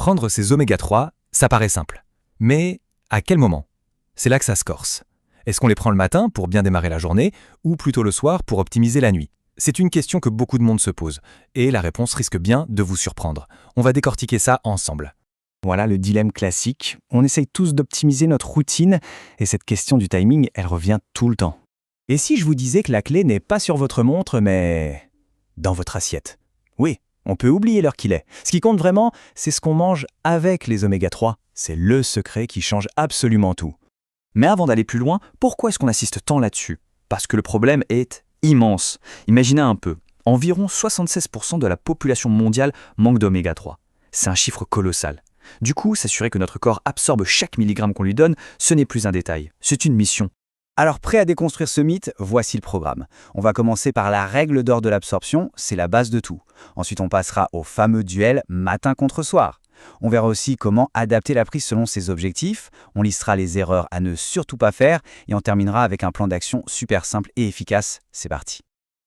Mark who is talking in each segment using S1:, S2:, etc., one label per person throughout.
S1: Prendre ces oméga-3, ça paraît simple. Mais à quel moment? C'est là que ça se corse. Est-ce qu'on les prend le matin pour bien démarrer la journée ou plutôt le soir pour optimiser la nuit? C'est une question que beaucoup de monde se pose et la réponse risque bien de vous surprendre. On va décortiquer ça ensemble.
S2: Voilà le dilemme classique. On essaye tous d'optimiser notre routine et cette question du timing, elle revient tout le temps. Et si je vous disais que la clé n'est pas sur votre montre, mais dans votre assiette? Oui, on peut oublier l'heure qu'il est. Ce qui compte vraiment, c'est ce qu'on mange avec les oméga-3. C'est le secret qui change absolument tout. Mais avant d'aller plus loin, pourquoi est-ce qu'on insiste tant là-dessus? Parce que le problème est immense. Imaginez un peu, environ 76% de la population mondiale manque d'oméga-3. C'est un chiffre colossal. Du coup, s'assurer que notre corps absorbe chaque milligramme qu'on lui donne, ce n'est plus un détail, c'est une mission. Alors prêt à déconstruire ce mythe, voici le programme. On va commencer par la règle d'or de l'absorption, c'est la base de tout. Ensuite, on passera au fameux duel matin contre soir. On verra aussi comment adapter la prise selon ses objectifs, on listera les erreurs à ne surtout pas faire et on terminera avec un plan d'action super simple et efficace. C'est parti.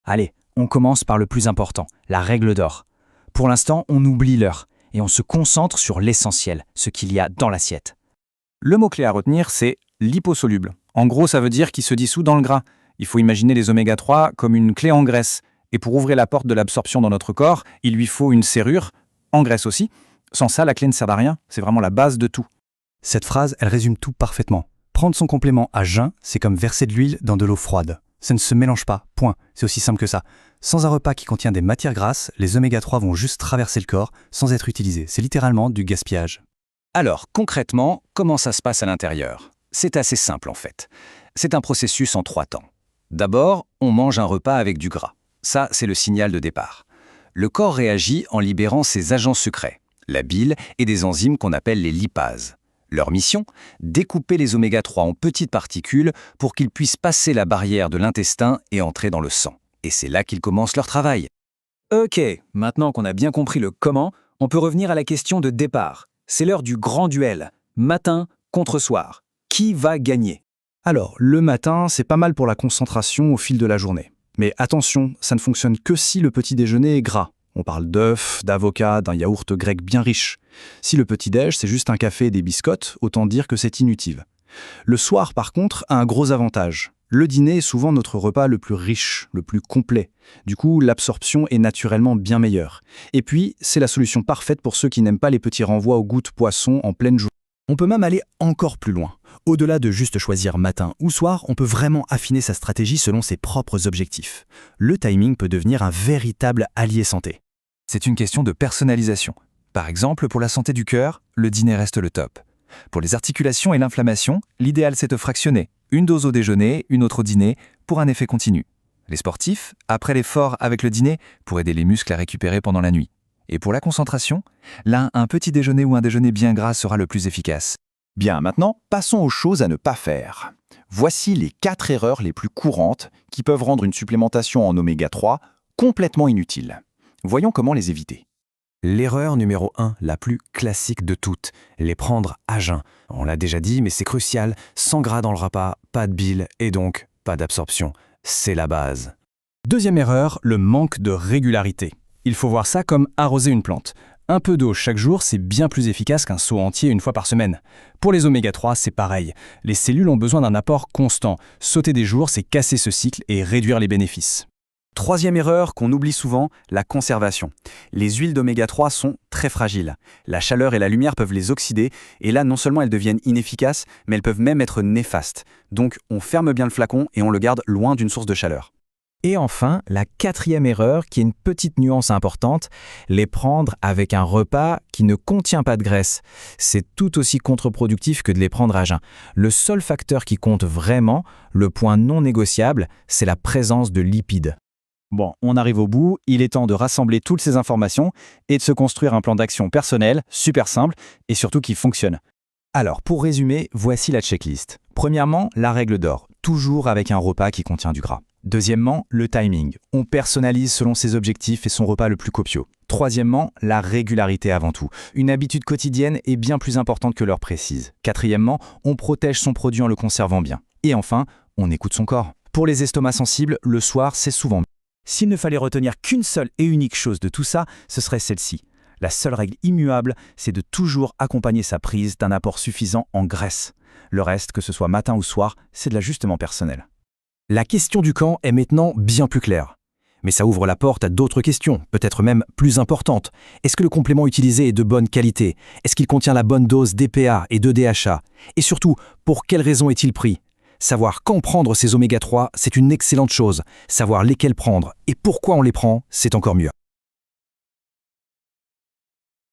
S2: Allez, on commence par le plus important, la règle d'or. Pour l'instant, on oublie l'heure et on se concentre sur l'essentiel, ce qu'il y a dans l'assiette. Le mot-clé à retenir, c'est liposoluble. En gros, ça veut dire qu'il se dissout dans le gras. Il faut imaginer les oméga-3 comme une clé en graisse. Et pour ouvrir la porte de l'absorption dans notre corps, il lui faut une serrure, en graisse aussi. Sans ça, la clé ne sert à rien, c'est vraiment la base de tout. Cette phrase, elle résume tout parfaitement. Prendre son complément à jeun, c'est comme verser de l'huile dans de l'eau froide. Ça ne se mélange pas, point. C'est aussi simple que ça. Sans un repas qui contient des matières grasses, les oméga-3 vont juste traverser le corps sans être utilisés. C'est littéralement du gaspillage. Alors, concrètement, comment ça se passe à l'intérieur? C'est assez simple en fait. C'est un processus en 3 temps. D'abord, on mange un repas avec du gras. Ça, c'est le signal de départ. Le corps réagit en libérant ses agents secrets, la bile et des enzymes qu'on appelle les lipases. Leur mission? Découper les oméga-3 en petites particules pour qu'ils puissent passer la barrière de l'intestin et entrer dans le sang. Et c'est là qu'ils commencent leur travail. Ok, maintenant qu'on a bien compris le comment, on peut revenir à la question de départ. C'est l'heure du grand duel, matin contre soir. Qui va gagner? Alors, le matin, c'est pas mal pour la concentration au fil de la journée. Mais attention, ça ne fonctionne que si le petit déjeuner est gras. On parle d'œufs, d'avocats, d'un yaourt grec bien riche. Si le petit-déj, c'est juste un café et des biscottes, autant dire que c'est inutile. Le soir, par contre, a un gros avantage. Le dîner est souvent notre repas le plus riche, le plus complet. Du coup, l'absorption est naturellement bien meilleure. Et puis, c'est la solution parfaite pour ceux qui n'aiment pas les petits renvois au goût de poisson en pleine journée. On peut même aller encore plus loin. Au-delà de juste choisir matin ou soir, on peut vraiment affiner sa stratégie selon ses propres objectifs. Le timing peut devenir un véritable allié santé.
S1: C'est une question de personnalisation. Par exemple, pour la santé du cœur, le dîner reste le top. Pour les articulations et l'inflammation, l'idéal c'est de fractionner. Une dose au déjeuner, une autre au dîner, pour un effet continu. Les sportifs, après l'effort avec le dîner, pour aider les muscles à récupérer pendant la nuit. Et pour la concentration, là, un petit déjeuner ou un déjeuner bien gras sera le plus efficace.
S3: Bien, maintenant, passons aux choses à ne pas faire. Voici les 4 erreurs les plus courantes qui peuvent rendre une supplémentation en oméga-3 complètement inutile. Voyons comment les éviter.
S2: L'erreur numéro 1, la plus classique de toutes, les prendre à jeun. On l'a déjà dit, mais c'est crucial, sans gras dans le repas, pas de bile et donc pas d'absorption. C'est la base. Deuxième erreur, le manque de régularité. Il faut voir ça comme arroser une plante. Un peu d'eau chaque jour, c'est bien plus efficace qu'un seau entier une fois par semaine. Pour les oméga-3, c'est pareil. Les cellules ont besoin d'un apport constant. Sauter des jours, c'est casser ce cycle et réduire les bénéfices. Troisième erreur qu'on oublie souvent, la conservation. Les huiles d'oméga-3 sont très fragiles. La chaleur et la lumière peuvent les oxyder, et là, non seulement elles deviennent inefficaces, mais elles peuvent même être néfastes. Donc, on ferme bien le flacon et on le garde loin d'une source de chaleur. Et enfin, la quatrième erreur, qui est une petite nuance importante, les prendre avec un repas qui ne contient pas de graisse. C'est tout aussi contre-productif que de les prendre à jeun. Le seul facteur qui compte vraiment, le point non négociable, c'est la présence de lipides. Bon, on arrive au bout, il est temps de rassembler toutes ces informations et de se construire un plan d'action personnel, super simple et surtout qui fonctionne. Alors, pour résumer, voici la checklist. Premièrement, la règle d'or, toujours avec un repas qui contient du gras. Deuxièmement, le timing. On personnalise selon ses objectifs et son repas le plus copieux. Troisièmement, la régularité avant tout. Une habitude quotidienne est bien plus importante que l'heure précise. Quatrièmement, on protège son produit en le conservant bien. Et enfin, on écoute son corps. Pour les estomacs sensibles, le soir, c'est souvent mieux. S'il ne fallait retenir qu'une seule et unique chose de tout ça, ce serait celle-ci. La seule règle immuable, c'est de toujours accompagner sa prise d'un apport suffisant en graisse. Le reste, que ce soit matin ou soir, c'est de l'ajustement personnel.
S4: La question du quand est maintenant bien plus claire. Mais ça ouvre la porte à d'autres questions, peut-être même plus importantes. Est-ce que le complément utilisé est de bonne qualité? Est-ce qu'il contient la bonne dose d'EPA et de DHA? Et surtout, pour quelles raisons est-il pris? Savoir quand prendre ces oméga 3, c'est une excellente chose. Savoir lesquels prendre et pourquoi on les prend, c'est encore mieux.